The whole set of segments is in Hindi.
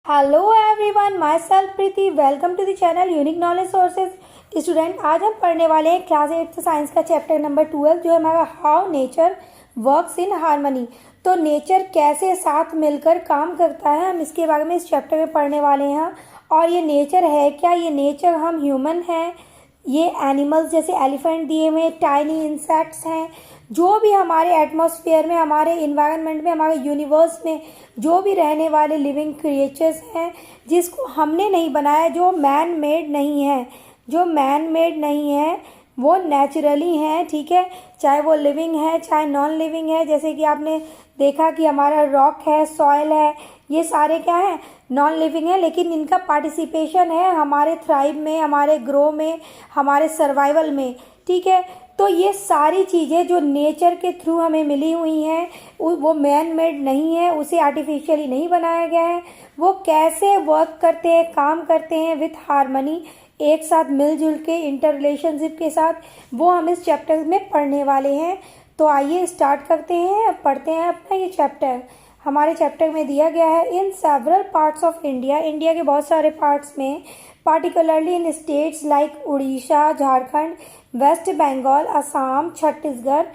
Hello everyone, myself Preeti. Welcome to the channel unique knowledge sources. Student, आज हम पढ़ने वाले हैं क्लास 8 साइंस का चैप्टर नंबर 12 जो है हमारा how nature works in harmony. तो नेचर कैसे साथ मिलकर काम करता है, हम इसके बारे में इस चैप्टर में पढ़ने वाले हैं। और ये नेचर है क्या, ये नेचर हम ह्यूमन हैं, ये एनिमल्स जैसे एलिफेंट दिए हुए, टाइनी इंसेक्ट्स हैं, जो भी हमारे एटमॉस्फेयर में, हमारे इन्वायरमेंट में, हमारे यूनिवर्स में जो भी रहने वाले लिविंग क्रिएचर्स हैं जिसको हमने नहीं बनाया, जो मैन मेड नहीं है, जो मैन मेड नहीं है वो नेचुरली हैं। ठीक है, चाहे वो लिविंग है चाहे नॉन लिविंग है। जैसे कि आपने देखा कि हमारा रॉक है, सॉइल है, ये सारे क्या है, नॉन लिविंग है, लेकिन इनका पार्टिसिपेशन है हमारे थ्राइव में, हमारे ग्रो में, हमारे सर्वाइवल में। ठीक है, तो ये सारी चीज़ें जो नेचर के थ्रू हमें मिली हुई हैं वो मैन मेड नहीं है, उसे आर्टिफिशियली नहीं बनाया गया है। वो कैसे वर्क करते हैं, काम करते हैं विथ हार्मनी, एक साथ मिलजुल के, इंटर रिलेशनशिप के साथ, वो हम इस चैप्टर में पढ़ने वाले हैं। तो आइए स्टार्ट करते हैं, पढ़ते हैं अपना ये चैप्टर। हमारे चैप्टर में दिया गया है in several parts of India, India के बहुत सारे पार्ट्स में, particularly in states like Orissa, Jharkhand, West Bengal, Assam, Chhattisgarh,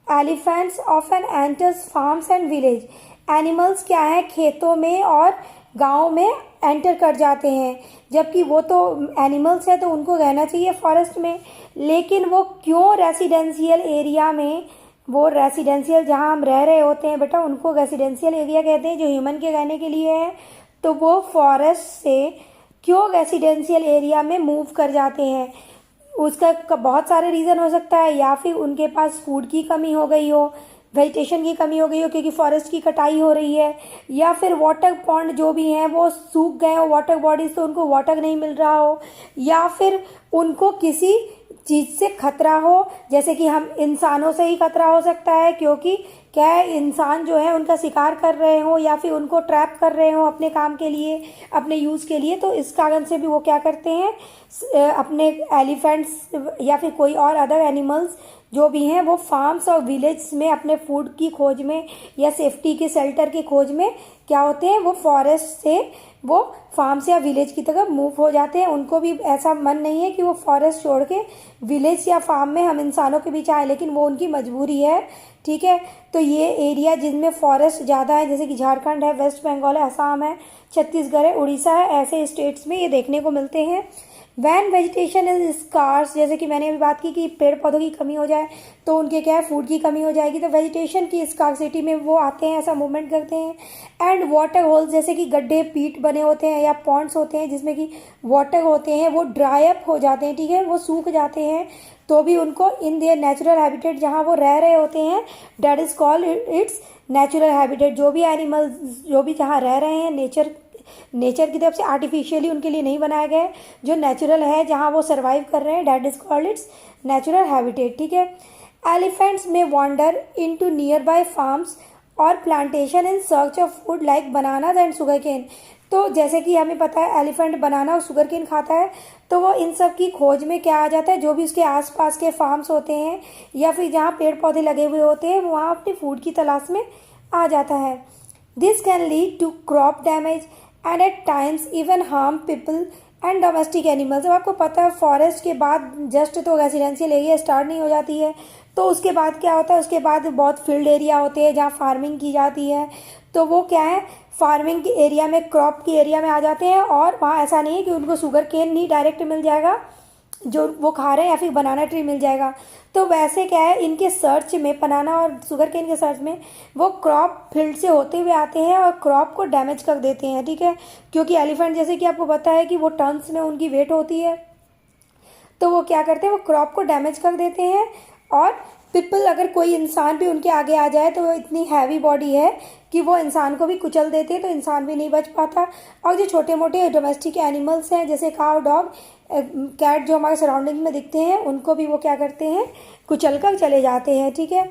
elephants often enters farms and village. Animals क्या है, खेतों में और गाँव में एंटर कर जाते हैं, जबकि वो तो एनिमल्स है तो उनको रहना चाहिए फॉरेस्ट में, लेकिन वो क्यों रेसिडेंशियल एरिया में, वो रेसिडेंशियल जहाँ हम रह रहे होते हैं बेटा, उनको रेसिडेंशियल एरिया कहते हैं जो ह्यूमन के रहने के लिए है। तो वो फॉरेस्ट से क्यों रेसिडेंशियल एरिया में मूव कर जाते हैं, उसका बहुत सारे रीज़न हो सकता है। या फिर उनके पास फूड की कमी हो गई हो, वेजिटेशन की कमी हो गई हो क्योंकि फॉरेस्ट की कटाई हो रही है, या फिर वाटर पॉन्ड जो भी हैं वो सूख गए हो, वाटर बॉडीज, तो उनको वाटर नहीं मिल रहा हो, या फिर उनको किसी चीज़ से खतरा हो, जैसे कि हम इंसानों से ही खतरा हो सकता है क्योंकि क्या है, इंसान जो है उनका शिकार कर रहे हो या फिर उनको ट्रैप कर रहे हो अपने काम के लिए, अपने यूज़ के लिए। तो इस कारण से भी वो क्या करते हैं, अपने एलिफेंट्स या फिर कोई और अदर एनिमल्स जो भी हैं वो फार्म्स और विलेज में अपने फूड की खोज में या सेफ्टी के शेल्टर की खोज में क्या होते हैं, वो फॉरेस्ट से वो फार्म्स या विलेज की तरफ मूव हो जाते हैं। उनको भी ऐसा मन नहीं है कि वो फॉरेस्ट छोड़ के विलेज या फार्म में हम इंसानों के बीच आए, लेकिन वो उनकी मजबूरी है। ठीक है, तो ये एरिया जिनमें फॉरेस्ट ज़्यादा है, जैसे कि झारखंड है, वेस्ट बंगाल है, असम है, छत्तीसगढ़ है, उड़ीसा है, ऐसे स्टेट्स में ये देखने को मिलते हैं। वैन वेजिटेशन इज स्कार्स, जैसे कि मैंने अभी बात की कि पेड़ पौधों की कमी हो जाए तो उनके क्या है, फूड की कमी हो जाएगी, तो वेजिटेशन की स्कार्सिटी में वो आते हैं, ऐसा मूवमेंट करते हैं। एंड वाटर होल्स, जैसे कि गड्ढे पीट बने होते हैं या पॉन्ड्स होते हैं जिसमें कि वाटर होते हैं, वो ड्राई अप हो जाते हैं। ठीक है, वो सूख जाते हैं, तो भी उनको इन देयर नेचुरल हैबिटेट जहाँ वो रह रहे होते हैं, that is called its natural habitat. जो भी एनिमल्स जो भी जहाँ रह रहे हैं, नेचर की तरफ से आर्टिफिशियली उनके लिए नहीं बनाया गया है, जो नेचुरल है जहाँ वो सर्वाइव कर रहे हैं, that is called its natural habitat. ठीक है, elephants may wander into near by farms और plantation in search of food like bananas and sugarcane. तो जैसे कि हमें पता है एलिफेंट बनाना और शुगर केन खाता है, तो वो इन सब की खोज में क्या आ जाता है, जो भी उसके आसपास के फार्म्स होते हैं या फिर जहाँ पेड़ पौधे लगे हुए होते हैं, वहाँ अपने फूड की तलाश में आ जाता है। This can lead to crop damage and at times even harm people and domestic animals. अब आपको पता है फॉरेस्ट के बाद जस्ट तो रेसिडेंशियल एरिया स्टार्ट नहीं हो जाती है, तो उसके बाद क्या होता है, उसके बाद बहुत फील्ड एरिया होते हैं जहाँ फार्मिंग की जाती है, तो वो क्या है, फार्मिंग के एरिया में, क्रॉप की एरिया में आ जाते हैं। और वहाँ ऐसा नहीं है कि उनको शुगर केन नहीं डायरेक्ट मिल जाएगा जो वो खा रहे हैं, या फिर बनाना ट्री मिल जाएगा। तो वैसे क्या है, इनके सर्च में, बनाना और शुगर केन के सर्च में वो क्रॉप फील्ड से होते हुए आते हैं और क्रॉप को डैमेज कर देते हैं। ठीक है, क्योंकि एलिफेंट जैसे कि आपको पता है कि वो टन्स में उनकी वेट होती है, तो वो क्या करते हैं, वो क्रॉप को डैमेज कर देते हैं। और पीपल, अगर कोई इंसान भी उनके आगे आ जाए तो वो इतनी हैवी बॉडी है कि वो इंसान को भी कुचल देते हैं, तो इंसान भी नहीं बच पाता। और जो छोटे मोटे डोमेस्टिक एनिमल्स हैं जैसे काव, डॉग, कैट जो हमारे सराउंडिंग में दिखते हैं, उनको भी वो क्या करते हैं, कुचल कर चले जाते हैं। ठीक है,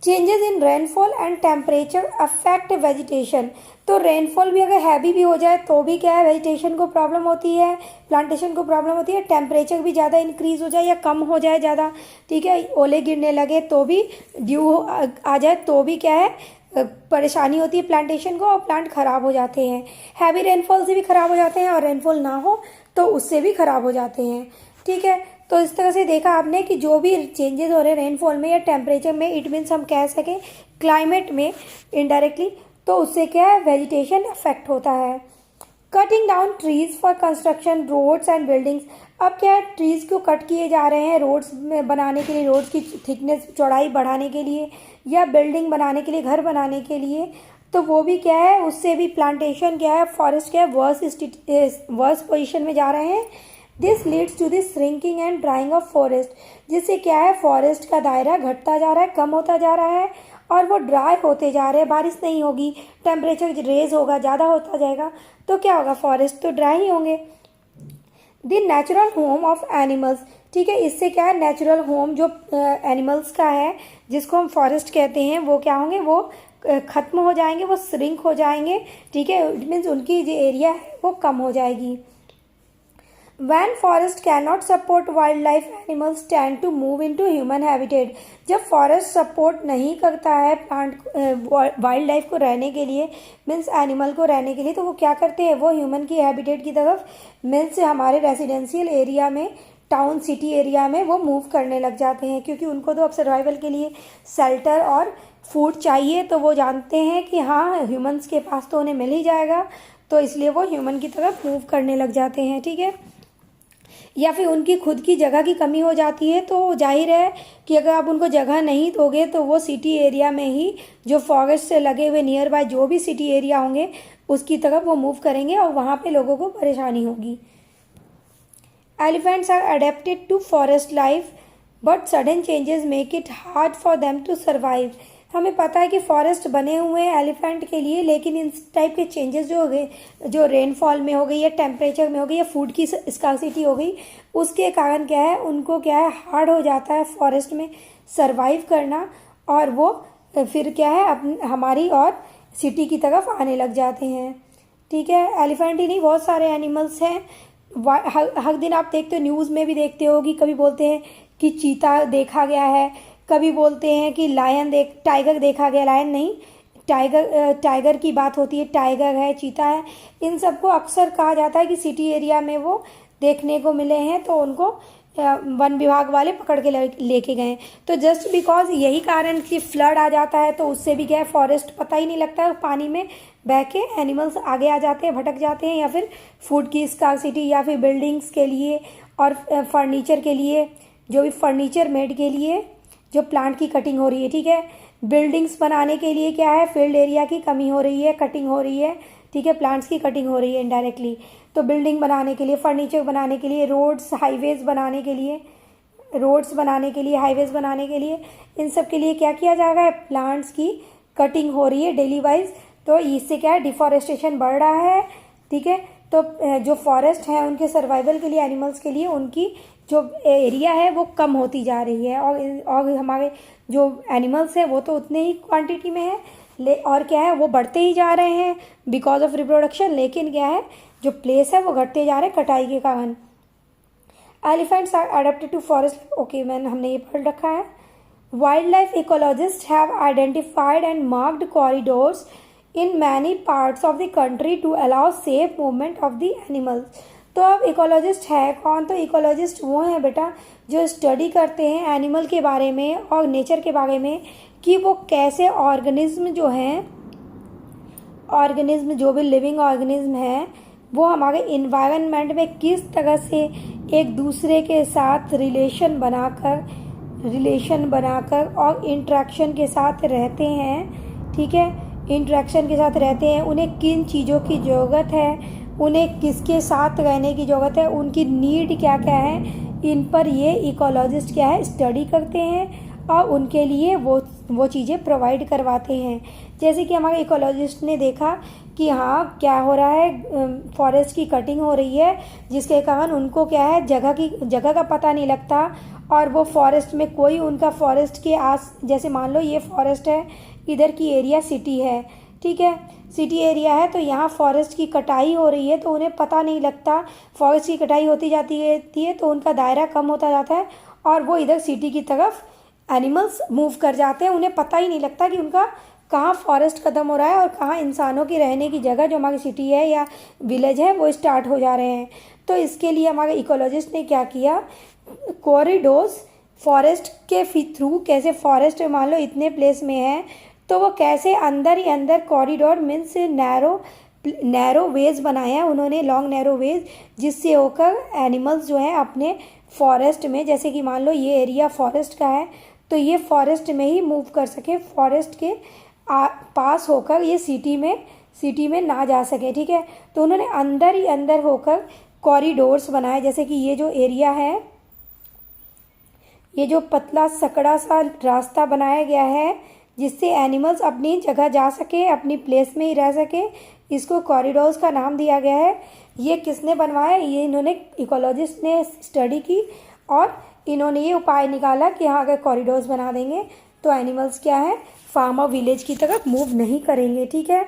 changes in rainfall and temperature affect vegetation. तो रेनफॉल भी अगर हैवी भी हो जाए तो भी क्या है, वेजिटेशन को प्रॉब्लम होती है, प्लांटेशन को प्रॉब्लम होती है। टेम्परेचर भी ज़्यादा इंक्रीज हो जाए या कम हो जाए ज़्यादा, ठीक है, ओले गिरने लगे तो भी, ड्यू आ जाए तो भी क्या है, परेशानी होती है प्लांटेशन को और प्लांट ख़राब हो जाते हैं। हैवी रेनफॉल से भी ख़राब हो जाते हैं और रेनफॉल ना हो तो उससे भी ख़राब हो जाते हैं। ठीक है, तो इस तरह से देखा आपने कि जो भी चेंजेस हो रहे हैं रेनफॉल में या टेम्परेचर में, इट मीन्स हम कह सकें क्लाइमेट में इनडायरेक्टली, तो उससे क्या है वेजिटेशन अफेक्ट होता है। Cutting down trees for construction roads and buildings. अब क्या है, ट्रीज को कट किए जा रहे हैं रोड्स में बनाने के लिए, रोड्स की थिकनेस चौड़ाई बढ़ाने के लिए या बिल्डिंग बनाने के लिए, घर बनाने के लिए। तो वो भी क्या है, उससे भी प्लांटेशन क्या है, फॉरेस्ट क्या है, वर्स पोजिशन में जा रहे हैं। This leads to this shrinking and drying of forest, जिससे क्या है फॉरेस्ट का दायरा घटता जा रहा है, कम होता जा रहा है और वो ड्राई होते जा रहे हैं। बारिश नहीं होगी, टेम्परेचर रेज होगा, ज़्यादा होता जाएगा, तो क्या होगा, फॉरेस्ट तो ड्राई ही होंगे। The natural home of animals. ठीक है, इससे क्या है, नेचुरल होम जो एनिमल्स का है जिसको हम फॉरेस्ट कहते हैं, वो क्या होंगे, वो ख़त्म हो जाएंगे, वो श्रिंक हो जाएंगे। ठीक है, इट मीन्स उनकी जो एरिया है वो कम हो जाएगी। When forest cannot support wildlife, animals tend to move into human habitat. जब फॉरेस्ट सपोर्ट नहीं करता है प्लांट वाइल्ड लाइफ को रहने के लिए, मीन्स एनिमल को रहने के लिए, तो वो क्या करते हैं, वो ह्यूमन की हैबिटेट की तरफ, मीन्स हमारे रेजिडेंशियल एरिया में, टाउन सिटी एरिया में वो मूव करने लग जाते हैं, क्योंकि उनको तो अब सर्वाइवल के लिए शेल्टर और फूड चाहिए। तो वो जानते हैं कि हाँ ह्यूमन्स के पास तो उन्हें मिल ही जाएगा, तो इसलिए वो ह्यूमन की तरफ मूव करने लग जाते हैं। ठीक है, या फिर उनकी खुद की जगह की कमी हो जाती है, तो जाहिर है कि अगर आप उनको जगह नहीं दोगे तो वो सिटी एरिया में ही, जो फॉरेस्ट से लगे हुए नियर बाय जो भी सिटी एरिया होंगे उसकी तरफ वो मूव करेंगे और वहाँ पे लोगों को परेशानी होगी। Elephants are adapted to forest life but sudden changes make it hard for them to survive. हमें पता है कि फॉरेस्ट बने हुए हैं एलिफेंट के लिए, लेकिन इन टाइप के चेंजेस जो हो गए, जो रेनफॉल में हो गई या टेम्परेचर में हो गई या फूड की स्कार्सिटी हो गई, उसके कारण क्या है, उनको क्या है हार्ड हो जाता है फॉरेस्ट में सरवाइव करना, और वो फिर क्या है हमारी और सिटी की तरफ आने लग जाते हैं। ठीक है, एलिफेंट ही नहीं, बहुत सारे एनिमल्स हैं। हर दिन आप देखते हो, न्यूज़ में भी देखते हो कि कभी बोलते हैं कि चीता देखा गया है, कभी बोलते हैं कि टाइगर देखा गया, लायन नहीं, टाइगर की बात होती है, टाइगर है, चीता है। इन सबको अक्सर कहा जाता है कि सिटी एरिया में वो देखने को मिले हैं, तो उनको वन विभाग वाले पकड़ के लेके गए। तो जस्ट बिकॉज यही कारण कि फ्लड आ जाता है, तो उससे भी क्या है फॉरेस्ट पता ही नहीं लगता, पानी में बह के एनिमल्स आगे आ जाते हैं, भटक जाते हैं, या फिर फूड की स्कार्सिटी या फिर बिल्डिंग्स के लिए और फर्नीचर के लिए, जो भी फर्नीचर मेड के लिए जो प्लांट की कटिंग हो रही है। ठीक है, बिल्डिंग्स बनाने के लिए क्या है, फील्ड एरिया की कमी हो रही है, कटिंग हो रही है। ठीक है, प्लांट्स की कटिंग हो रही है इनडायरेक्टली। तो बिल्डिंग बनाने के लिए, फर्नीचर बनाने के लिए, रोड्स हाईवेज बनाने के लिए, हाईवेज बनाने के लिए, इन सब के लिए क्या किया जा रहा है, प्लांट्स की कटिंग हो रही है डेली वाइज। तो इससे क्या है, डिफॉरेस्टेशन बढ़ रहा है। ठीक है, तो जो फॉरेस्ट है उनके सर्वाइवल के लिए, एनिमल्स के लिए, उनकी जो एरिया है वो कम होती जा रही है, और हमारे जो एनिमल्स हैं वो तो उतने ही क्वांटिटी में है, और क्या है वो बढ़ते ही जा रहे हैं बिकॉज ऑफ रिप्रोडक्शन, लेकिन क्या है जो प्लेस है वो घटते जा रहे हैं कटाई के कारण। Elephants are adapted to forest, okay हमने ये पढ़ रखा है। Wildlife ecologist have identified and marked corridors in many parts of the country to allow safe movement of the animals. तो अब इकोलॉजिस्ट है कौन, तो इकोलॉजिस्ट वो हैं बेटा जो स्टडी करते हैं एनिमल के बारे में और नेचर के बारे में, कि वो कैसे ऑर्गेनिज्म जो हैं, ऑर्गेनिज्म जो भी लिविंग ऑर्गेनिज्म हैं, वो हमारे इन्वायरमेंट में किस तरह से एक दूसरे के साथ रिलेशन बनाकर और इंट्रैक्शन के साथ रहते हैं। ठीक है, इंट्रैक्शन के साथ रहते हैं, उन्हें किन चीज़ों की ज़रूरत है, उन्हें किसके साथ रहने की ज़रूरत है, उनकी नीड क्या क्या है, इन पर ये इकोलॉजिस्ट क्या है स्टडी करते हैं और उनके लिए वो चीज़ें प्रोवाइड करवाते हैं। जैसे कि हमारे इकोलॉजिस्ट ने देखा कि हाँ क्या हो रहा है, फॉरेस्ट की कटिंग हो रही है, जिसके कारण उनको क्या है जगह का पता नहीं लगता, और वो फॉरेस्ट में कोई उनका फॉरेस्ट के जैसे मान लो ये फॉरेस्ट है, इधर की एरिया सिटी है। ठीक है, सिटी एरिया है, तो यहाँ फॉरेस्ट की कटाई हो रही है, तो उन्हें पता नहीं लगता, फॉरेस्ट की कटाई होती जाती है तो उनका दायरा कम होता जाता है और वो इधर सिटी की तरफ एनिमल्स मूव कर जाते हैं, उन्हें पता ही नहीं लगता कि उनका कहाँ फॉरेस्ट ख़त्म हो रहा है और कहाँ इंसानों की रहने की जगह जो हमारी सिटी है या विलेज है वो स्टार्ट हो जा रहे हैं। तो इसके लिए हमारे इकोलॉजिस्ट ने क्या किया, कॉरिडोर्स फॉरेस्ट के थ्रू, कैसे फॉरेस्ट मान लो इतने प्लेस में है तो वो कैसे अंदर ही अंदर कॉरिडोर मीन्स नैरो वेज बनाए हैं उन्होंने, लॉन्ग नैरो वेज, जिससे होकर एनिमल्स जो हैं अपने फॉरेस्ट में, जैसे कि मान लो ये एरिया फॉरेस्ट का है तो ये फॉरेस्ट में ही मूव कर सके, फॉरेस्ट के पास होकर ये सिटी में ना जा सके। ठीक है, तो उन्होंने अंदर ही अंदर होकर कॉरिडोर्स बनाए, जैसे कि ये जो एरिया है, ये जो पतला सकड़ा सा रास्ता बनाया गया है जिससे एनिमल्स अपनी जगह जा सके, अपनी प्लेस में ही रह सके, इसको कॉरिडोर्स का नाम दिया गया है। ये किसने बनवाया, ये इन्होंने इकोलॉजिस्ट ने स्टडी की और इन्होंने ये उपाय निकाला कि हाँ अगर कॉरिडोर्स बना देंगे तो एनिमल्स क्या है, फार्म और विलेज की तरफ मूव नहीं करेंगे। ठीक है,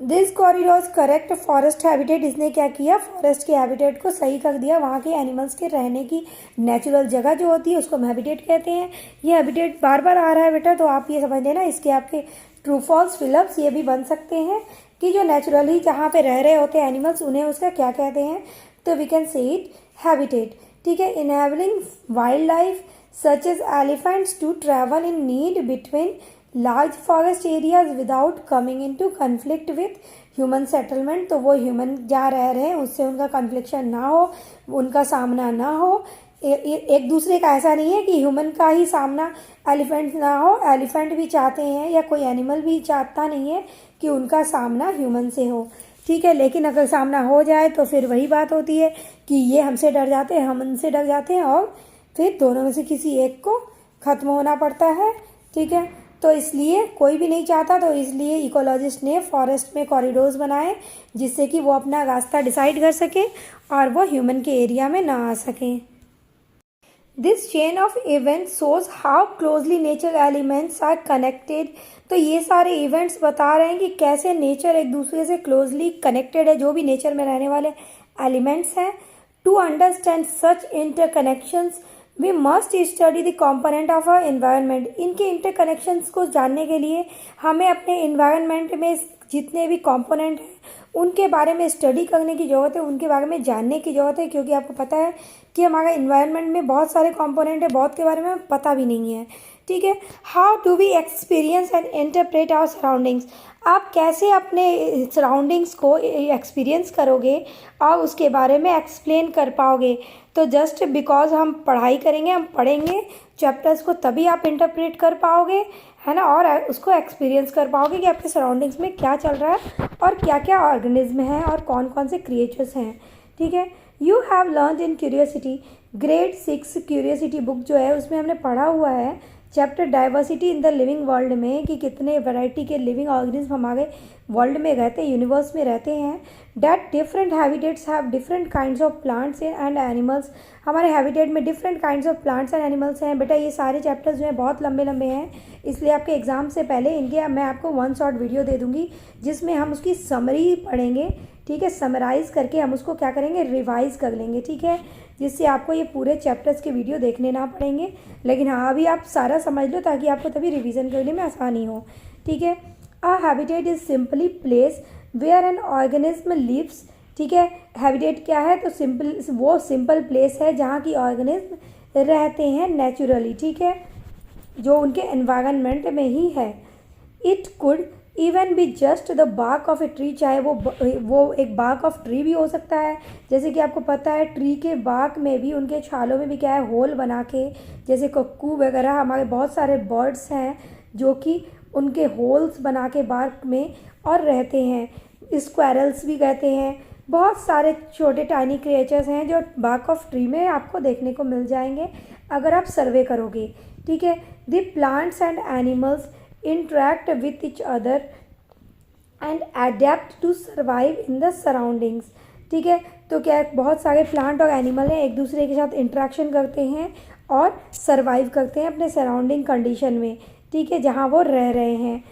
this corridors correct forest habitat, इसने क्या किया, फॉरेस्ट के हैबिटेट को सही कर दिया, वहाँ के एनिमल्स के रहने की नेचुरल जगह जो होती है उसको हम हैबिटेट कहते हैं। ये हैबिटेट बार बार आ रहा है बेटा, तो आप ये समझ लेना, इसके आपके ट्रू फॉल्स फिलअप्स ये भी बन सकते हैं कि जो नेचुरली जहाँ पे रह रहे होते हैं एनिमल्स उन्हें उसका क्या कहते हैं, तो we can say it habitat. ठीक है, enabling wildlife such as elephants to travel in need between large forest areas without coming into conflict with human settlement, तो वो ह्यूमन जहाँ रह रहे हैं उससे उनका कन्फ्लिक्शन ना हो, उनका सामना ना हो। एक दूसरे का ऐसा नहीं है कि ह्यूमन का ही सामना एलिफेंट ना हो, एलिफेंट भी चाहते हैं या कोई एनिमल भी चाहता नहीं है कि उनका सामना ह्यूमन से हो। ठीक है, लेकिन अगर सामना हो जाए तो फिर वही बात होती है कि ये हमसे डर जाते हैं, हम उनसे डर जाते हैं और फिर दोनों में से किसी एक को ख़त्म होना पड़ता है। ठीक है, तो इसलिए कोई भी नहीं चाहता, तो इसलिए इकोलॉजिस्ट ने फॉरेस्ट में कॉरिडोर्स बनाए जिससे कि वो अपना रास्ता डिसाइड कर सके और वो ह्यूमन के एरिया में ना आ सकें। This chain of events shows how closely nature elements are connected, तो ये सारे इवेंट्स बता रहे हैं कि कैसे नेचर एक दूसरे से क्लोजली कनेक्टेड है, जो भी नेचर में रहने वाले एलिमेंट्स हैं। To understand such interconnections we must study the component of our environment, इनके इंटरकनेक्शंस को जानने के लिए हमें अपने एनवायरनमेंट में जितने भी कॉम्पोनेंट हैं उनके बारे में स्टडी करने की ज़रूरत है, उनके बारे में जानने की ज़रूरत है, क्योंकि आपको पता है कि हमारा एनवायरनमेंट में बहुत सारे कॉम्पोनेंट है, बहुत के बारे में पता भी नहीं है। ठीक है, how do we experience and interpret our surroundings, आप कैसे अपने सराउंडिंग्स को एक्सपीरियंस करोगे और उसके बारे में एक्सप्लेन कर पाओगे, तो जस्ट बिकॉज हम पढ़ाई करेंगे, हम पढ़ेंगे चैप्टर्स को, तभी आप इंटरप्रेट कर पाओगे, है ना, और उसको एक्सपीरियंस कर पाओगे कि आपके सराउंडिंग्स में क्या चल रहा है और क्या क्या ऑर्गेनिज्म हैं और कौन कौन से क्रिएचर्स हैं। ठीक है, you have learn in curiosity, grade 6 curiosity book जो है उसमें हमने पढ़ा हुआ है chapter diversity in the living world में कि कितने वैरायटी के लिविंग ऑर्गेनिज्म हमारे वर्ल्ड में रहते हैं, यूनिवर्स में रहते हैं। That different habitats have different kinds of plants and animals, हमारे हैबिटेट में different kinds of plants and animals हैं। बेटा ये सारे चैप्टर्स जो हैं बहुत लंबे लंबे हैं, इसलिए आपके एग्ज़ाम से पहले इनके मैं आपको वन शॉट वीडियो दे दूँगी जिसमें हम उसकी समरी पढ़ेंगे। ठीक है, समराइज़ करके हम उसको क्या करेंगे, रिवाइज़ कर लेंगे। ठीक है, जिससे आपको ये पूरे चैप्टर्स के वीडियो देखने ना पड़ेंगे, लेकिन हाँ अभी आप सारा समझ लो ताकि आपको तभी रिवीजन करने में आसानी हो। ठीक है, a habitat is simply place where an organism lives. ठीक है, हैबिटेट क्या है, तो सिंपल प्लेस है जहाँ की ऑर्गेनिज्म रहते हैं नेचुरली। ठीक है, जो उनके एनवायरनमेंट में ही है। इट कुड इवन भी just the bark of a tree, चाहे वो एक बार्क ऑफ ट्री भी हो सकता है, जैसे कि आपको पता है ट्री के बार्क में भी, उनके छालों में भी क्या है, होल बना के, जैसे कक्कू वगैरह हमारे बहुत सारे बर्ड्स हैं जो कि उनके होल्स बना के बार्क में और रहते हैं। स्क्वायरल्स भी कहते हैं, बहुत सारे छोटे टाइनी क्रिएचर्स हैं जो बार्क ऑफ ट्री में आपको देखने को मिल जाएंगे अगर आप सर्वे करोगे। ठीक है, the plants and animals interact with each other and adapt to survive in the surroundings। ठीक है, तो क्या बहुत सारे प्लांट और एनिमल हैं एक दूसरे के साथ इंटरेक्शन करते हैं और सर्वाइव करते हैं अपने सराउंडिंग कंडीशन में। ठीक है, जहाँ वो रह रहे हैं।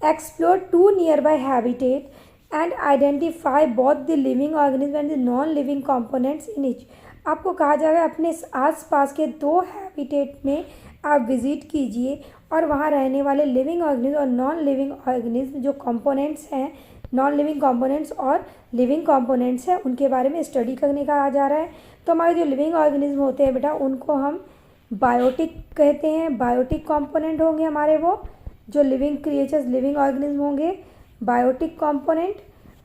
Explore two nearby habitat and identify both the living organism and the non living components in each, आपको कहा जाएगा अपने आस पास के दो हैबिटेट में आप विज़िट कीजिए और वहाँ रहने वाले लिविंग ऑर्गेनिज्म और नॉन लिविंग ऑर्गेनिज्म जो कंपोनेंट्स हैं, नॉन लिविंग कंपोनेंट्स और लिविंग कंपोनेंट्स हैं, उनके बारे में स्टडी करने का आ जा रहा है। तो हमारे जो लिविंग ऑर्गेनिज्म होते हैं बेटा, उनको हम बायोटिक कहते हैं। बायोटिक कंपोनेंट होंगे हमारे वो, जो लिविंग क्रिएचर्स लिविंग ऑर्गेनिज्म होंगे बायोटिक कंपोनेंट,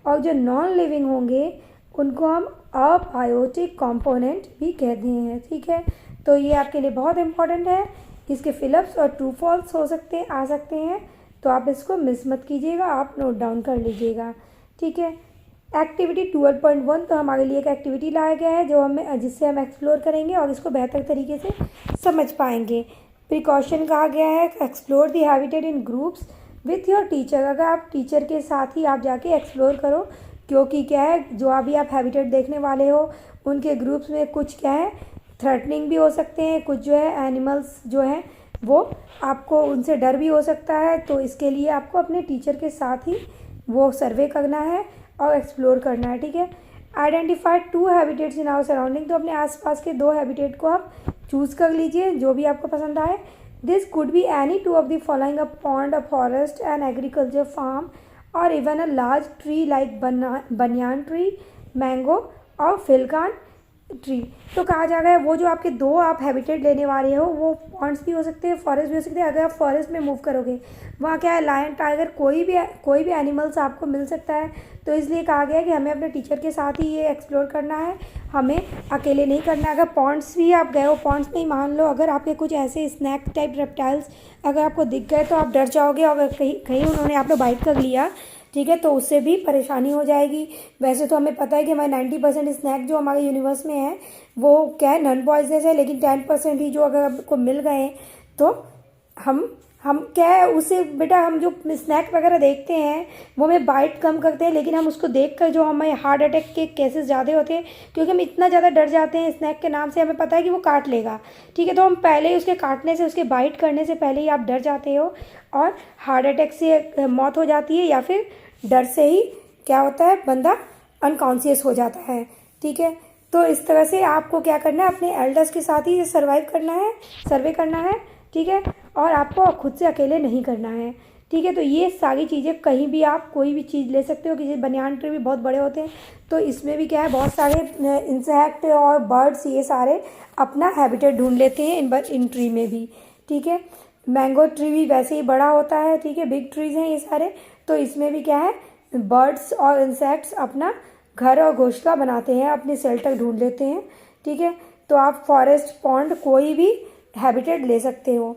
और जो नॉन लिविंग होंगे उनको हम अबायोटिक कंपोनेंट भी कहते हैं। ठीक है, तो ये आपके लिए बहुत इंपॉर्टेंट है। इसके फिलअप्स और ट्रू फॉल्स हो सकते हैं, आ सकते हैं, तो आप इसको मिस मत कीजिएगा, आप नोट डाउन कर लीजिएगा। ठीक है, एक्टिविटी 12.1 तो हमारे लिए एक एक्टिविटी लाया गया है जिससे हम एक्सप्लोर करेंगे और इसको बेहतर तरीके से समझ पाएंगे। प्रिकॉशन कहा गया है, explore the habitat in groups with your teacher. अगर आप टीचर के साथ ही आप जाके एक्सप्लोर करो, क्योंकि क्या है, जो अभी आप हैबिटेट देखने वाले हो उनके ग्रुप्स में कुछ क्या है थ्रेटनिंग भी हो सकते हैं, कुछ जो है एनिमल्स जो है वो आपको उनसे डर भी हो सकता है। तो इसके लिए आपको अपने टीचर के साथ ही वो सर्वे करना है और एक्सप्लोर करना है। ठीक है, identify 2 habitats in our surrounding. तो अपने आसपास के 2 हैबिटेट को आप चूज़ कर लीजिए जो भी आपको पसंद आए। This could be any 2 of the following: a pond, a forest, an agriculture farm, और even a large tree like banyan tree, mango और फिलकान ट्री। तो कहा जा रहा है वो जो आपके 2 आप हैबिटेट लेने वाले हो वो पॉन्ड्स भी हो सकते हैं, फॉरेस्ट भी हो सकते हैं। अगर आप फॉरेस्ट में मूव करोगे वहाँ क्या है, लायन, टाइगर, कोई भी एनिमल्स आपको मिल सकता है। तो इसलिए कहा गया है कि हमें अपने टीचर के साथ ही ये एक्सप्लोर करना है, हमें अकेले नहीं करना है। अगर पॉन्ड्स भी आप गए हो, पॉन्ड्स में ही मान लो अगर आपके कुछ ऐसे स्नैक टाइप रेप्टाइल्स अगर आपको दिख गए तो आप डर जाओगे, और कहीं उन्होंने आपको बाइट कर लिया, ठीक है, तो उससे भी परेशानी हो जाएगी। वैसे तो हमें पता है कि हमारे 90% स्नैक जो हमारे यूनिवर्स में है वो क्या है, नॉन पॉइजनस है, लेकिन 10% ही जो अगर आपको मिल गए तो हम क्या है उसे बेटा, हम जो स्नैक वगैरह देखते हैं वो हमें बाइट कम करते हैं, लेकिन हम उसको देखकर जो हमें हार्ट अटैक के केसेस ज़्यादा होते हैं, क्योंकि हम इतना ज़्यादा डर जाते हैं स्नैक के नाम से, हमें पता है कि वो काट लेगा। ठीक है, तो हम पहले ही उसके काटने से, उसके बाइट करने से पहले ही आप डर जाते हो और हार्ट अटैक से मौत हो जाती है, या फिर डर से ही क्या होता है, बंदा अनकॉन्शियस हो जाता है। ठीक है, तो इस तरह से आपको क्या करना है, अपने एल्डर्स के साथ ही सर्वाइव करना है, सर्वे करना है। ठीक है, और आपको खुद से अकेले नहीं करना है। ठीक है, तो ये सारी चीज़ें कहीं भी आप कोई भी चीज़ ले सकते हो। किसी बनियान ट्री भी बहुत बड़े होते हैं, तो इसमें भी क्या है, बहुत सारे इंसेक्ट और बर्ड्स ये सारे अपना हैबिटेट ढूंढ लेते हैं इन ट्री में भी। ठीक है, मैंगो ट्री भी वैसे ही बड़ा होता है। ठीक है, बिग ट्रीज हैं ये सारे, तो इसमें भी क्या है, बर्ड्स और इंसेक्ट्स अपना घर और घोंसला बनाते हैं, अपने शेल्टर ढूंढ लेते हैं। ठीक है, तो आप फॉरेस्ट, पॉन्ड, कोई भी हैबिटेट ले सकते हो।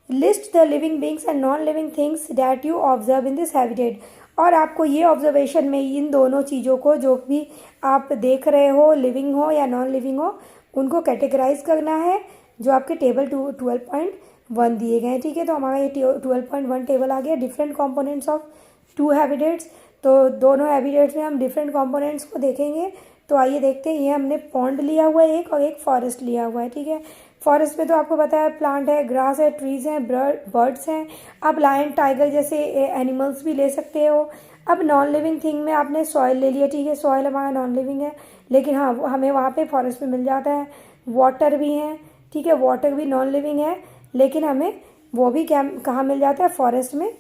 List the living beings and non living things that you observe in this habitat. और आपको ये ऑब्जर्वेशन में इन दोनों चीज़ों को जो भी आप देख रहे हो, लिविंग हो या नॉन लिविंग हो, उनको कैटेगराइज करना है जो आपके टेबल 12.1 दिए गए हैं। ठीक है, तो हमारा ये 12.1 टेबल आ गया, डिफरेंट कॉम्पोनेंट्स ऑफ 2 हैबिटेट्स। तो दोनों हैबिटेट्स में हम डिफरेंट कॉम्पोनेंट्स को देखेंगे। तो आइए देखते हैं, ये हमने पॉन्ड लिया हुआ है एक, और एक फॉरेस्ट लिया हुआ है। ठीक है, फॉरेस्ट में तो आपको पता है प्लांट है, ग्रास है, ट्रीज हैं, बर्ड्स हैं। आप लायन, टाइगर जैसे एनिमल्स भी ले सकते हो। अब नॉन लिविंग थिंग में आपने सॉइल ले लिया। ठीक है, सॉइल हमारा नॉन लिविंग है, लेकिन हाँ हमें वहाँ पे फॉरेस्ट में मिल जाता है। वाटर भी है, ठीक है, वाटर भी नॉन लिविंग है, लेकिन हमें वो भी क्या कहाँ मिल जाता है, फॉरेस्ट में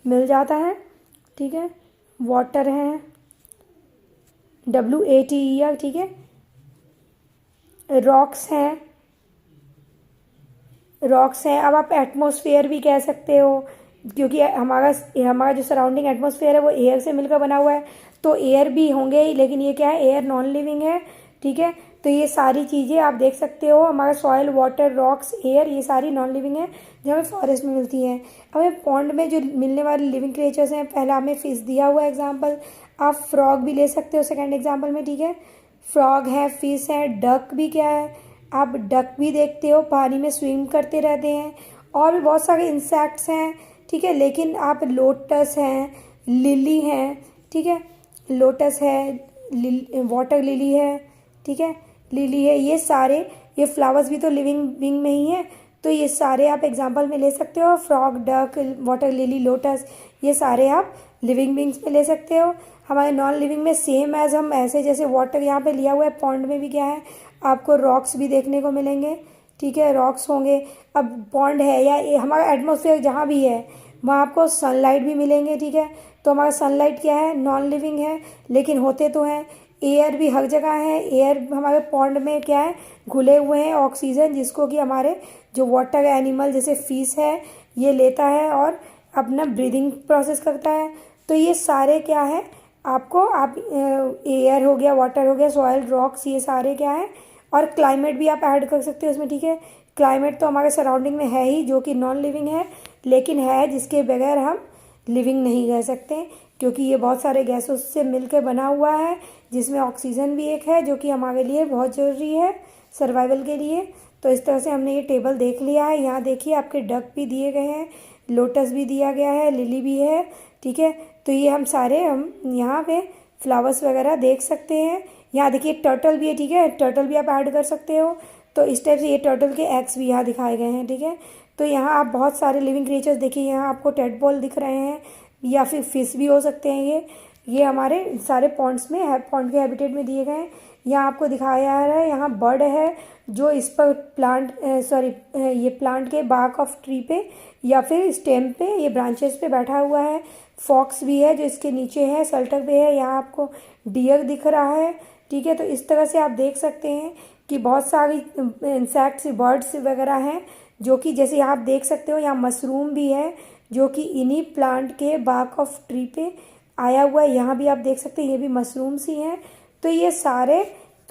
मिल जाता है। ठीक है, वाटर है, WATER। ठीक है, रॉक्स हैं, रॉक्स हैं। अब आप एटमॉस्फेयर भी कह सकते हो, क्योंकि हमारा जो सराउंडिंग एटमॉस्फेयर है वो एयर से मिलकर बना हुआ है, तो एयर भी होंगे ही, लेकिन ये क्या है, एयर नॉन लिविंग है। ठीक है, तो ये सारी चीज़ें आप देख सकते हो, हमारा सॉइल, वाटर, रॉक्स, एयर, ये सारी नॉन लिविंग है जो हमें फॉरेस्ट में मिलती हैं। हमें पॉन्ड में जो मिलने वाले लिविंग क्रिएचर्स हैं, पहला हमें फिश दिया हुआ है एग्जाम्पल, आप फ्रॉग भी ले सकते हो सेकेंड एग्जाम्पल में। ठीक है, फ्रॉग है, फिश है, डक भी क्या है, आप डक भी देखते हो, पानी में स्विम करते रहते हैं, और भी बहुत सारे इंसेक्ट्स हैं। ठीक है, लेकिन आप लोटस हैं, लिली हैं। ठीक है, लोटस है, वाटर लिली है। ठीक है, लिली है, ये सारे, ये फ्लावर्स भी तो लिविंग बीइंग में ही है, तो ये सारे आप एग्जांपल में ले सकते हो। Frog, duck, water lily, lotus, ये सारे आप लिविंग बीइंग्स में ले सकते हो। हमारे नॉन लिविंग में सेम एज हम ऐसे जैसे वाटर यहाँ पे लिया हुआ है, पॉन्ड में भी क्या है, आपको रॉक्स भी देखने को मिलेंगे। ठीक है, रॉक्स होंगे। अब पॉन्ड है या हमारा एटमॉस्फेयर जहाँ भी है वहाँ आपको सनलाइट भी मिलेंगे, ठीक है। तो हमारा सनलाइट क्या है, नॉन लिविंग है, लेकिन होते तो हैं। एयर भी हर जगह है, एयर हमारे पॉन्ड में क्या है, घुले हुए हैं ऑक्सीजन, जिसको कि हमारे जो वाटर एनिमल जैसे फिश है ये लेता है और अपना ब्रीदिंग प्रोसेस करता है। तो ये सारे क्या है आपको, आप एयर हो गया, वाटर हो गया, सॉइल, रॉक्स, ये सारे क्या है। और क्लाइमेट भी आप ऐड कर सकते हो इसमें, ठीक है। क्लाइमेट तो हमारे सराउंडिंग में है ही, जो कि नॉन लिविंग है, लेकिन है जिसके बगैर हम लिविंग नहीं रह सकते, क्योंकि ये बहुत सारे गैसों से मिलकर बना हुआ है, जिसमें ऑक्सीजन भी एक है जो कि हमारे लिए बहुत ज़रूरी है सर्वाइवल के लिए। तो इस तरह से हमने ये टेबल देख लिया है। यहाँ देखिए आपके डक भी दिए गए हैं, लोटस भी दिया गया है, लिली भी है, ठीक है। तो ये हम सारे हम यहाँ पे फ्लावर्स वगैरह देख सकते हैं। यहाँ देखिए टर्टल भी है, ठीक है, टर्टल भी आप ऐड कर सकते हो। तो इस टाइप से ये टर्टल के एग्स भी यहाँ दिखाए गए हैं, ठीक है। तो यहाँ आप बहुत सारे लिविंग क्रिएचर्स देखिए, यहाँ आपको टेडपोल दिख रहे हैं या फिर फिश भी हो सकते हैं। ये हमारे सारे पॉन्ड्स में, पॉन्ड के हैबिटेट में दिए गए हैं। यहाँ आपको दिखाया जा रहा है, यहाँ बर्ड है जो इस पर ये प्लांट के बार्क ऑफ ट्री पे या फिर स्टेम पे, ये ब्रांचेस पे बैठा हुआ है। फॉक्स भी है जो इसके नीचे है, सल्टर पे है। यहाँ आपको डियर दिख रहा है, ठीक है। तो इस तरह से आप देख सकते हैं कि बहुत सारी इंसेक्ट्स, बर्ड्स वगैरह हैं, जो कि जैसे आप देख सकते हो यहाँ मशरूम भी है जो कि इन्हीं प्लांट के बार्क ऑफ ट्री पे आया हुआ है। यहाँ भी आप देख सकते हैं ये भी मशरूम्स ही हैं। तो ये सारे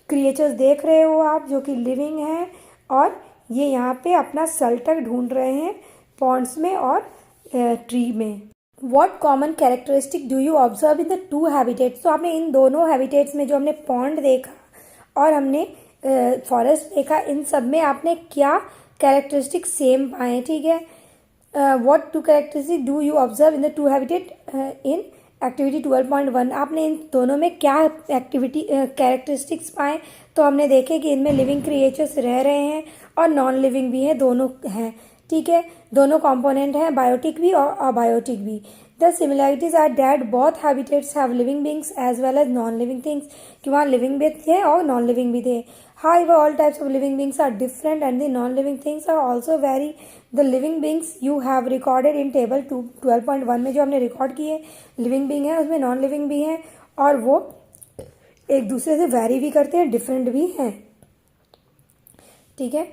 क्रिएचर्स देख रहे हो आप, जो कि लिविंग हैं, और ये यहाँ पे अपना सल्टर ढूंढ रहे हैं पॉन्ड्स में और ट्री में। What common characteristic do you observe in the to habitats. तो आपने इन दोनों हैबिटेट्स में, जो हमने पॉन्ड देखा और हमने फॉरेस्ट देखा, इन सब में आपने क्या कैरेक्टरिस्टिक सेम पाए, ठीक है। What two characteristic do you observe in the two habitat in activity 12.1। आपने इन दोनों में क्या एक्टिविटी कैरेक्टरिस्टिक्स पाए। तो हमने देखे कि इनमें लिविंग क्रिएचर्स रह रहे हैं और नॉन लिविंग भी हैं, दोनों हैं, ठीक है। दोनों कंपोनेंट हैं, बायोटिक भी और अबायोटिक भी। The similarities are that both habitats have living beings as well as non living things, कि वहाँ लिविंग भी थे और नॉन लिविंग भी थे। However, all types of living beings are different and the non-living things are also vary. The living beings you have recorded in table 12.1 में जो हमने रिकॉर्ड किए लिविंग बींग है, उसमें नॉन लिविंग भी हैं और वो एक दूसरे से वैरी भी करते हैं, डिफरेंट भी हैं, ठीक है।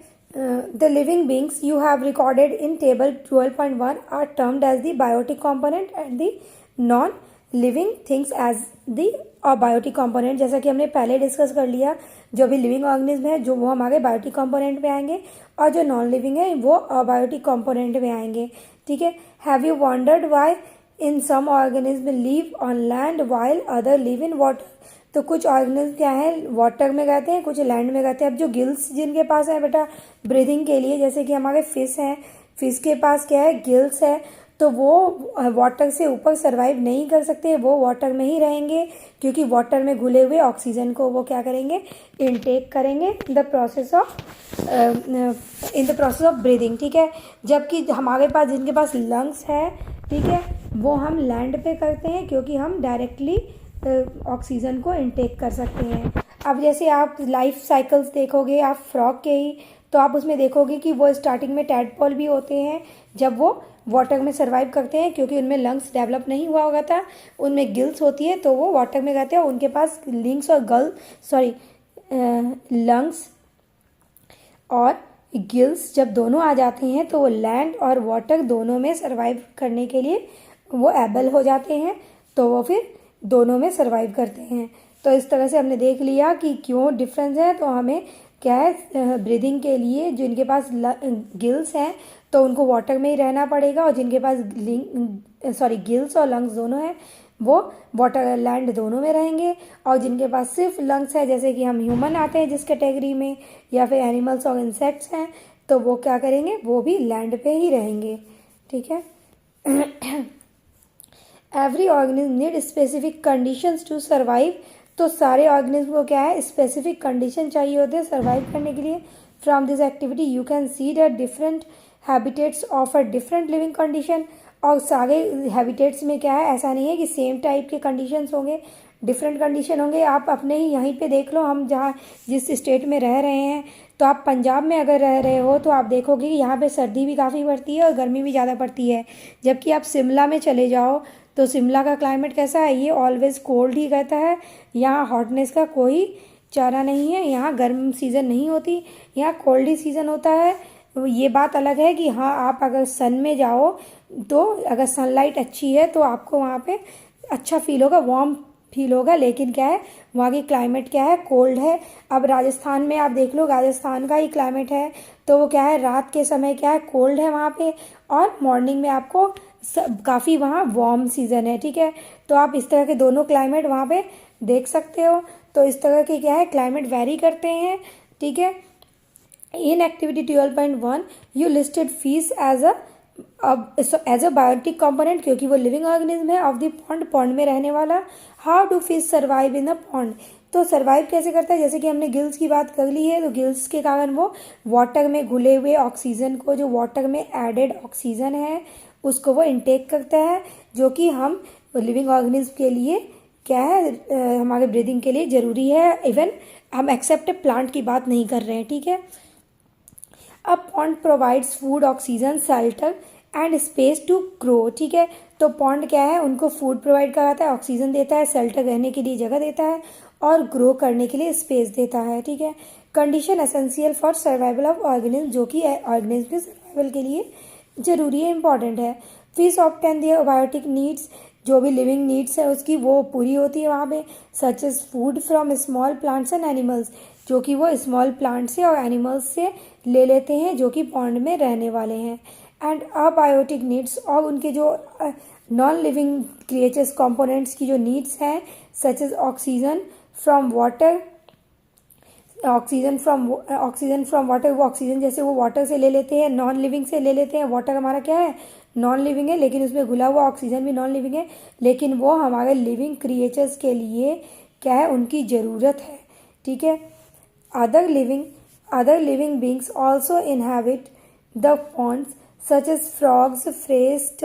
The living beings you have recorded in table 12.1 are termed as the biotic component and the non-living things as the abiotic component. जैसा कि हमने पहले डिस्कस कर लिया, जो भी लिविंग ऑर्गेनिज्म है जो वो हमारे बायोटिक कंपोनेंट में आएंगे और जो नॉन लिविंग है वो अबायोटिक कंपोनेंट में आएंगे, ठीक है। Have you wondered why in some organism live on land while other live in water. तो कुछ ऑर्गेनिज्म क्या है, वाटर में रहते हैं, कुछ लैंड में रहते हैं। अब जो गिल्स जिनके पास है बेटा ब्रीदिंग के लिए, जैसे कि हमारे फिश हैं, फिश के पास क्या है, गिल्स है, तो वो वाटर से ऊपर सरवाइव नहीं कर सकते, वो वाटर में ही रहेंगे, क्योंकि वाटर में घुले हुए ऑक्सीजन को वो क्या करेंगे, इनटेक करेंगे in the process of breathing, ठीक है। जबकि हमारे पास जिनके पास लंग्स है, ठीक है, वो हम लैंड पे करते हैं, क्योंकि हम डायरेक्टली ऑक्सीजन को इनटेक कर सकते हैं। अब जैसे आप लाइफ साइकिल्स देखोगे आप फ्रॉग के ही, तो आप उसमें देखोगे कि वो स्टार्टिंग में टैडपोल भी होते हैं जब वो वाटर में सर्वाइव करते हैं, क्योंकि उनमें लंग्स डेवलप नहीं हुआ होगा था, उनमें गिल्स होती है, तो वो वाटर में रहते हैं, उनके पास लंग्स और गिल्स जब दोनों आ जाते हैं तो वो लैंड और वाटर दोनों में सर्वाइव करने के लिए वो एबल हो जाते हैं, तो वो फिर दोनों में सर्वाइव करते हैं। तो इस तरह से हमने देख लिया कि क्यों डिफरेंस है। तो हमें क्या है, ब्रीदिंग के लिए जिनके पास गिल्स हैं तो उनको वाटर में ही रहना पड़ेगा, और जिनके पास गिल्स और लंग्स दोनों हैं वो वाटर लैंड दोनों में रहेंगे, और जिनके पास सिर्फ लंग्स है, जैसे कि हम ह्यूमन आते हैं जिस कैटेगरी में, या फिर एनिमल्स और इंसेक्ट्स हैं, तो वो क्या करेंगे, वो भी लैंड पे ही रहेंगे, ठीक है। Every organism need specific conditions to survive. तो सारे ऑर्गेनिज्म को क्या है, स्पेसिफिक कंडीशन चाहिए होते हैं सर्वाइव करने के लिए। From this activity you can see that different habitats offer different living condition. और सारे हैबिटेट्स में क्या है, ऐसा नहीं है कि सेम टाइप के कंडीशंस होंगे, डिफरेंट कंडीशन होंगे। आप अपने ही यहीं पे देख लो, हम जहाँ जिस स्टेट में रह रहे हैं, तो आप पंजाब में अगर रह रहे हो तो आप देखोगे कि यहाँ पे सर्दी भी काफ़ी पड़ती है और गर्मी भी ज़्यादा पड़ती है। जबकि आप शिमला में चले जाओ तो शिमला का क्लाइमेट कैसा है, ये ऑलवेज़ कोल्ड ही रहता है। यहाँ हॉटनेस का कोई चारा नहीं है, यहाँ गर्म सीज़न नहीं होती, यहाँ कोल्ड ही सीज़न होता है। ये बात अलग है कि हाँ, आप अगर सन में जाओ तो अगर सनलाइट अच्छी है तो आपको वहाँ पे अच्छा फील होगा, वार्म फील होगा। लेकिन क्या है, वहाँ की क्लाइमेट क्या है, कोल्ड है। अब राजस्थान में आप देख लो, राजस्थान का ही क्लाइमेट है, तो वो क्या है, रात के समय क्या है, कोल्ड है वहाँ पे, और मॉर्निंग में आपको काफ़ी वहाँ वार्म सीज़न है। ठीक है, तो आप इस तरह के दोनों क्लाइमेट वहाँ पे देख सकते हो। तो इस तरह के क्या है, क्लाइमेट वेरी करते हैं। ठीक है, in activity 12.1 you listed fish as a biotic component, क्योंकि वो लिविंग ऑर्गेनिज्म है, ऑफ द पॉन्ड, पॉन्ड में रहने वाला। How do fish survive in the pond, तो सर्वाइव कैसे करता है, जैसे कि हमने गिल्स की बात कर ली है, तो गिल्स के कारण वो वाटर में घुले हुए ऑक्सीजन को, जो वाटर में एडेड ऑक्सीजन है, उसको वो इनटेक करता है, जो कि हम लिविंग ऑर्गेनिज्म के लिए क्या है, हमारे ब्रीदिंग के लिए ज़रूरी है। इवन हम एक्सेप्ट प्लांट की बात नहीं कर रहे हैं। ठीक है, a pond provides food, oxygen, shelter and space to grow. ठीक है, तो पॉन्ड क्या है, उनको फूड प्रोवाइड कराता है, ऑक्सीजन देता है, शेल्टर रहने के लिए जगह देता है, और ग्रो करने के लिए स्पेस देता है। ठीक है, condition essential for survival of organism, जो कि ऑर्गेनिज्म के सर्वाइवल के लिए ज़रूरी है, इंपॉर्टेंट है। Fish obtain the biotic needs, जो भी लिविंग नीड्स है उसकी वो पूरी होती है वहाँ पे, such as food from small plants and animals, जो कि वो स्मॉल प्लांट से और एनिमल्स से ले लेते हैं, जो कि पॉन्ड में रहने वाले हैं। एंड अबायोटिक नीड्स, और उनके जो नॉन लिविंग क्रिएचर्स कंपोनेंट्स की जो नीड्स हैं, such as oxygen from water, oxygen from water, वो ऑक्सीजन जैसे वो वाटर से ले लेते हैं, नॉन लिविंग से ले लेते हैं। वाटर हमारा क्या है, नॉन लिविंग है, लेकिन उसमें घुला हुआ ऑक्सीजन भी नॉन लिविंग है, लेकिन वो हमारे लिविंग क्रिएचर्स के लिए क्या है, उनकी ज़रूरत है। ठीक है, other living beings also inhabit the ponds, such as frogs, fresh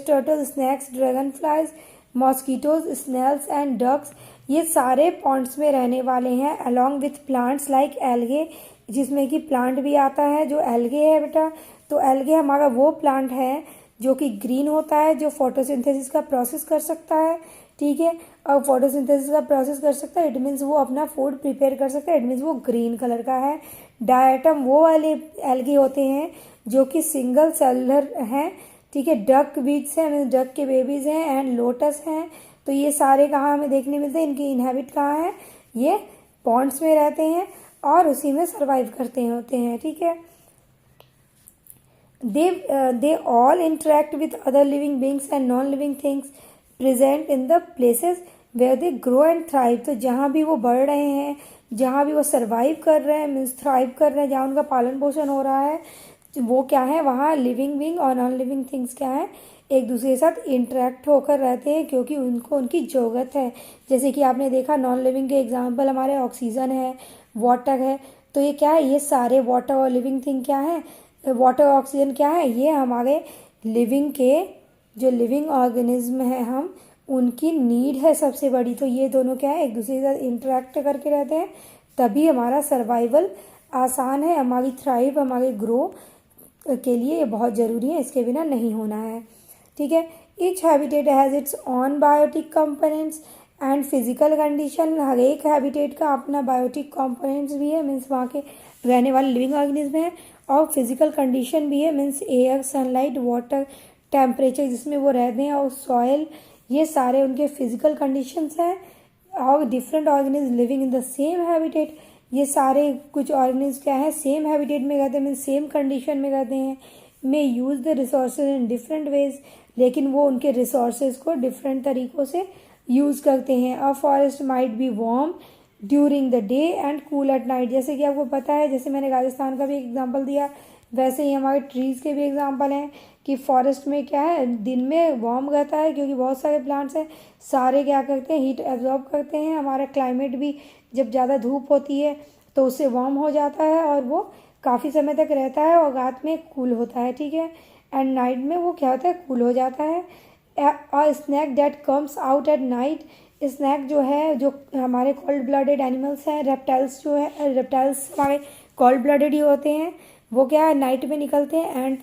turtle, snakes, dragonflies, mosquitoes, snails and ducks, ये सारे पॉन्ड्स में रहने वाले हैं, along with plants like algae, जिसमें कि प्लांट भी आता है, जो एल्गे है बेटा। तो एल्गे हमारा वो प्लांट है जो कि ग्रीन होता है, जो फोटोसिंथेसिस का प्रोसेस कर सकता है। ठीक है, और फोटोसिंथेसिस का प्रोसेस कर सकता है, इट मीन्स वो अपना फूड प्रिपेयर कर सकता है, इट मीन्स वो ग्रीन कलर का है। डायटम वो वाले एल्गे होते हैं जो कि सिंगल सेलर हैं। ठीक है, डक बीट्स हैं, मीन्स डक के बेबीज़ हैं, एंड लोटस हैं। तो ये सारे कहाँ हमें देखने मिलते हैं, इनकी इनहेबिट कहाँ है, ये पॉन्ड्स में रहते हैं और उसी में सर्वाइव करते होते हैं। ठीक है, they all interact with other living beings and non living things present in the places where they grow and thrive। तो जहाँ भी वो बढ़ रहे हैं, जहाँ भी वो सर्वाइव कर रहे हैं, मीन्स थ्राइव कर रहे हैं, जहाँ उनका पालन पोषण हो रहा है, वो क्या है, वहाँ लिविंग बींग और नॉन लिविंग थिंग्स क्या है, एक दूसरे के साथ इंटरेक्ट होकर रहते हैं, क्योंकि उनको उनकी ज़रूरत है। जैसे कि आपने देखा, नॉन लिविंग के एग्जांपल हमारे ऑक्सीजन है, वाटर है। तो ये क्या है, ये सारे वाटर और लिविंग थिंग क्या है, वाटर और ऑक्सीजन क्या है, ये हमारे लिविंग के जो लिविंग ऑर्गेनिज्म है हम उनकी नीड है सबसे बड़ी। तो ये दोनों क्या है, एक दूसरे के साथ इंटरेक्ट करके रहते हैं, तभी हमारा सर्वाइवल आसान है, हमारी थ्राइव, हमारे ग्रो के लिए ये बहुत ज़रूरी है, इसके बिना नहीं होना है। ठीक है, each habitat has its own biotic components and physical condition, हर एक हैबिटेट का अपना बायोटिक कंपोनेंट्स भी है, मीन्स वहाँ के रहने वाले लिविंग ऑर्गेनिज्म है, और फिजिकल कंडीशन भी है, means air, sunlight, water, temperature जिसमें वो रहते हैं, और सॉयल, ये सारे उनके फिजिकल कंडीशंस हैं। और different organism living in the same habitat, ये सारे कुछ ऑर्गेनिज्म क्या है, सेम हैबिटेट में रहते हैं, मीन्स सेम कंडीशन में रहते हैं, मे use the resources in different ways, लेकिन वो उनके रिसोर्सेज को डिफरेंट तरीक़ों से यूज़ करते हैं। A forest might be warm during the day and cool at night, जैसे कि आपको पता है, जैसे मैंने राजस्थान का भी एग्जांपल दिया, वैसे ही हमारे ट्रीज़ के भी एग्जांपल हैं कि फॉरेस्ट में क्या है, दिन में वार्म रहता है, क्योंकि बहुत सारे प्लांट्स हैं, सारे क्या करते हैं, हीट एब्जॉर्ब करते हैं। हमारा क्लाइमेट भी जब ज़्यादा धूप होती है तो उससे वार्म हो जाता है, और वो काफ़ी समय तक रहता है, और रात में कूल होता है। ठीक है, एंड नाइट में वो क्या होता है, कूल हो जाता है। A snake that comes out at night snake जो है, जो हमारे कोल्ड ब्लडेड एनिमल्स हैं, रेप्टाइल्स जो है, रेप्टाइल्स हमारे कोल्ड ब्लडेड ही होते हैं, वो क्या है नाइट में निकलते हैं।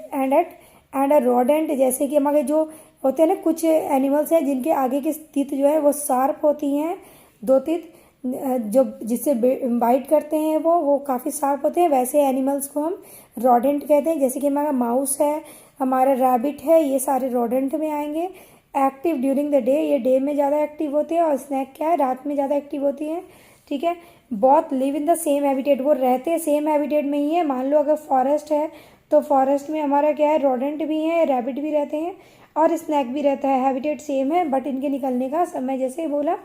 एंड अ रोडेंट, जैसे कि हमारे जो होते हैं ना, कुछ एनिमल्स हैं जिनके आगे की तीत जो है वो शार्प होती हैं, दो तीत जो जिससे बाइट करते हैं वो काफ़ी शार्प होते हैं, वैसे एनिमल्स को हम रोडेंट कहते हैं। जैसे कि हमारा माउस है, हमारा रैबिट है, ये सारे रोडेंट में आएंगे। एक्टिव ड्यूरिंग द डे, ये डे में ज़्यादा एक्टिव होते हैं, और स्नैक क्या है रात में ज़्यादा एक्टिव होती हैं, ठीक है। Both live in the same habitat, वो रहते हैं सेम हैबिटेट में ही है। मान लो अगर फॉरेस्ट है तो फॉरेस्ट में हमारा क्या है, रोडेंट भी है, रैबिट भी रहते हैं और स्नैक भी रहता है, हैबिटेट सेम है, बट इनके निकलने का समय जैसे बोला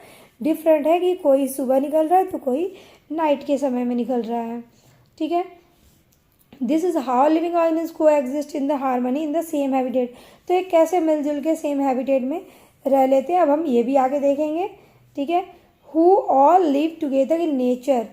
डिफरेंट है, कि कोई सुबह निकल रहा है तो कोई नाइट के समय में निकल रहा है, ठीक है। This is how living organism coexist in the harmony in the same habitat. तो ये कैसे मिलजुल के सेम हैबिटेट में रह लेते हैं, अब हम ये भी आगे देखेंगे, ठीक है। Who all live together in nature,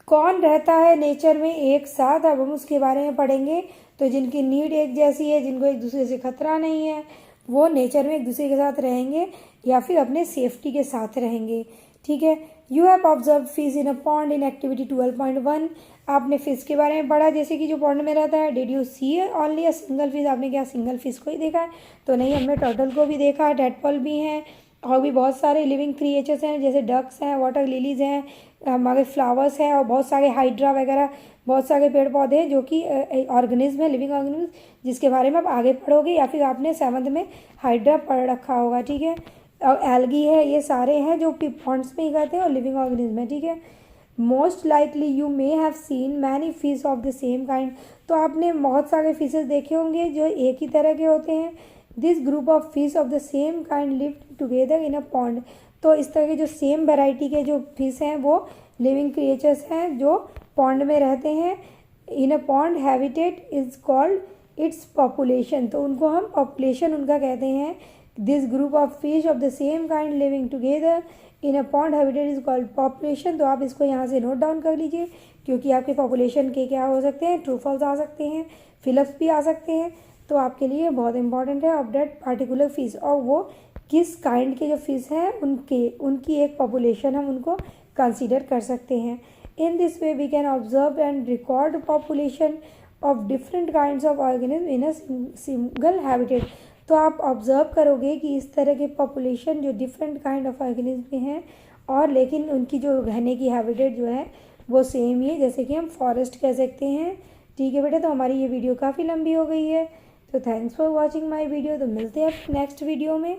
कौन रहता है नेचर में एक साथ, अब हम उसके बारे में पढ़ेंगे। तो जिनकी नीड एक जैसी है, जिनको एक दूसरे से खतरा नहीं है, वो नेचर में एक दूसरे के साथ रहेंगे या फिर अपने सेफ्टी के साथ रहेंगे, ठीक है। You have observe fish in a pond in activity 12.1। आपने फिश के बारे में पढ़ा, जैसे कि जो पॉन्ड में रहता है। Did you see only a single fish, आपने क्या सिंगल फिश को ही देखा है? तो नहीं, हमने टर्टल को भी देखा, टैडपॉल भी हैं, और भी बहुत सारे लिविंग क्रिएचर्स हैं, जैसे डक्स हैं, वाटर लिलीज हैं, हमारे फ्लावर्स हैं, और बहुत सारे हाइड्रा वगैरह, बहुत सारे पेड़ पौधे हैं जो कि ऑर्गेनिज्म है, लिविंग ऑर्गेनिज्म, जिसके बारे में आप आगे पढ़ोगे या फिर आपने 7th में हाइड्रा पढ़ रखा होगा, ठीक है। और एल्गी है, ये सारे हैं जो पॉन्ड्स में ही रहते हैं और लिविंग ऑर्गेनिज्म है, ठीक है। Most likely you may have seen many fish of the same kind. तो आपने बहुत सारे फिशेस देखे होंगे जो एक ही तरह के होते हैं। This group of fish of the same kind live together in a pond. तो इस तरह के जो सेम वेराइटी के जो फिश हैं वो लिविंग क्रिएचर्स हैं जो पॉन्ड में रहते हैं। In a pond habitat is called its population, तो उनको हम पॉपुलेशन उनका कहते हैं। This group of fish of the same kind living together in a pond habitat is called population. तो आप इसको यहाँ से नोट डाउन कर लीजिए, क्योंकि आपके पॉपुलेशन के क्या हो सकते हैं, ट्रू फॉल्स आ सकते हैं, फिलअप्स भी आ सकते हैं। तो आपके लिए बहुत इंपॉर्टेंट है ऑफ दैट पार्टिकुलर फिश, और वो किस काइंड के जो फिश हैं उनकी एक पॉपुलेशन हम उनको कंसीडर कर सकते हैं। In this way we can observe and record population of different kinds of organism in a single habitat. तो आप ऑब्जर्व करोगे कि इस तरह के पॉपुलेशन जो डिफरेंट काइंड ऑफ ऑर्गेनिज्म के हैं, और लेकिन उनकी जो रहने की हैबिटेट जो है वो सेम ही है, जैसे कि हम फॉरेस्ट कह सकते हैं, ठीक है बेटा। तो हमारी ये वीडियो काफ़ी लंबी हो गई है, तो thanks for watching my video. तो मिलते हैं नेक्स्ट वीडियो में।